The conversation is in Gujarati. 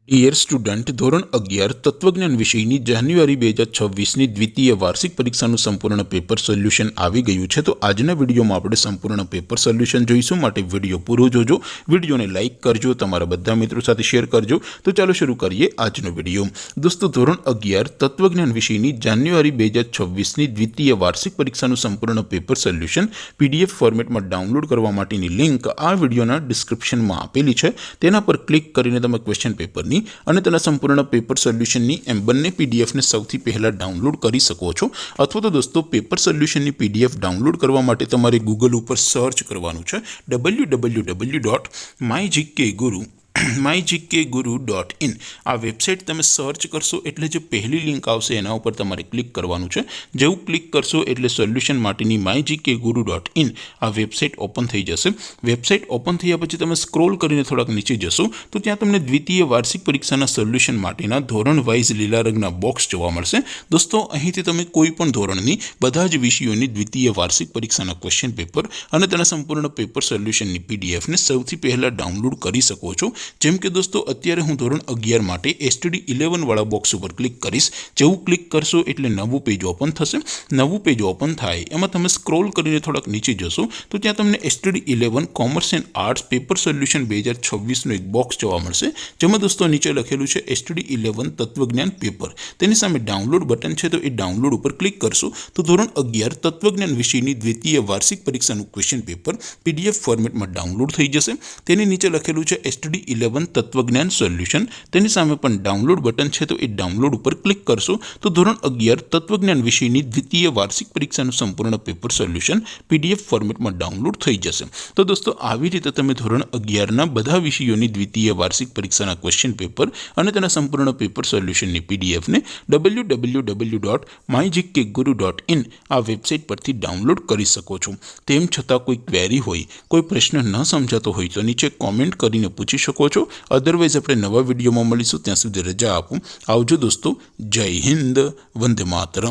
ડિયર સ્ટુડન્ટ, ધોરણ 11 તત્વજ્ઞાન વિષયની જાન્યુઆરી 2026ની દ્વિતીય વાર્ષિક પરીક્ષાનું સંપૂર્ણ પેપર સોલ્યુશન આવી ગયું છે। તો આજના વિડીયોમાં આપણે સંપૂર્ણ પેપર સોલ્યુશન જોઈશું, માટે વિડીયો પૂરો જોજો। વિડીયોને લાઇક કરજો, તમારા બધા મિત્રો સાથે શેર કરજો। તો ચાલો શરૂ કરીએ આજનો વિડીયો। દોસ્તો, ધોરણ 11 તત્વજ્ઞાન વિષયની જાન્યુઆરી 2026ની દ્વિતીય વાર્ષિક પરીક્ષાનું સંપૂર્ણ પેપર સોલ્યુશન PDF ફોર્મેટમાં ડાઉનલોડ કરવા માટેની લિંક આ વિડીયોના ડિસ્ક્રિપ્શનમાં આપેલી છે। તેના પર ક્લિક કરીને તમે ક્વેશ્ચન પેપરની અને તેના સંપૂર્ણ પેપર સોલ્યુશનની એમ બંને પીડીએફને સૌથી પહેલાં ડાઉનલોડ કરી શકો છો। અથવા તો દોસ્તો, પેપર સોલ્યુશનની PDF ડાઉનલોડ કરવા માટે તમારે ગૂગલ ઉપર સર્ચ કરવાનું છે www.mygkguru.in। આ વેબસાઇટ તમે સર્ચ કરશો એટલે જે પહેલી લિંક આવશે એના ઉપર તમારે ક્લિક કરવાનું છે। જેવું ક્લિક કરશો એટલે સોલ્યુશન માટેની mygkguru.in આ વેબસાઇટ ઓપન થઈ જશે। વેબસાઇટ ઓપન થયા પછી તમે સ્ક્રોલ કરીને થોડાક નીચે જશો તો ત્યાં તમને દ્વિતીય વાર્ષિક પરીક્ષાના સોલ્યુશન માટેના ધોરણ વાઇઝ લીલા રંગના બોક્સ જોવા મળશે। દોસ્તો, અહીંથી તમે કોઈ પણ ધોરણની બધા જ વિષયોની દ્વિતીય વાર્ષિક પરીક્ષાના ક્વેશ્ચન પેપર અને તેના સંપૂર્ણ પેપર સોલ્યુશનની પીડીએફને સૌથી પહેલાં ડાઉનલોડ કરી શકો છો। જેમ કે દોસ્તો, અત્યારે હું ધોરણ 11 માટે STD 11 વાળા બોક્સ ઉપર ક્લિક કરીશ। જેવું ક્લિક કરશો એટલે નવું પેજ ઓપન થશે। નવું પેજ ઓપન થાય એમાં તમે સ્ક્રોલ કરીને થોડાક નીચે જશો તો ત્યાં તમને STD 11 commerce and arts paper solution 2026નું એક બોક્સ જોવા મળશે, જેમાં દોસ્તો નીચે લખેલું છે STD 11 તત્વજ્ઞાન પેપર। તેની સામે ડાઉનલોડ બટન છે, તો એ ડાઉનલોડ ઉપર ક્લિક કરશો તો ધોરણ 11 તત્વજ્ઞાન વિષયની દ્વિતીય વાર્ષિક પરીક્ષાનું ક્વેશ્ચન પેપર PDF ફોર્મેટમાં ડાઉનલોડ થઈ જશે। તેની નીચે લખેલું છે STD 11 તત્વજ્ઞાન સોલ્યુશન। તેની સામે પણ ડાઉનલોડ બટન છે, તો એ ડાઉનલોડ ઉપર ક્લિક કરશો તો ધોરણ 11 તત્વજ્ઞાન વિષયની દ્વિતીય વાર્ષિક પરીક્ષાનું સંપૂર્ણ પેપર સોલ્યુશન PDF ફોર્મેટમાં ડાઉનલોડ થઈ જશે। તો દોસ્તો, આવી રીતે તમે ધોરણ 11ના બધા વિષયોની દ્વિતીય વાર્ષિક પરીક્ષાના ક્વેશ્ચન પેપર અને તેના સંપૂર્ણ પેપર સોલ્યુશનની પીડીએફને www.mygkguru.in આ વેબસાઇટ પરથી ડાઉનલોડ કરી શકો છો। તેમ છતાં કોઈ ક્વેરી હોય, કોઈ પ્રશ્ન ન સમજાતો હોય તો નીચે કોમેન્ટ કરીને પૂછી શકો છો। અદરવાઇઝ આપણે નવા વિડીયોમાં મળીશું, ત્યાં સુધી રજા આપો। આવજો દોસ્તો, જય હિન્દ, વંદે માતરમ।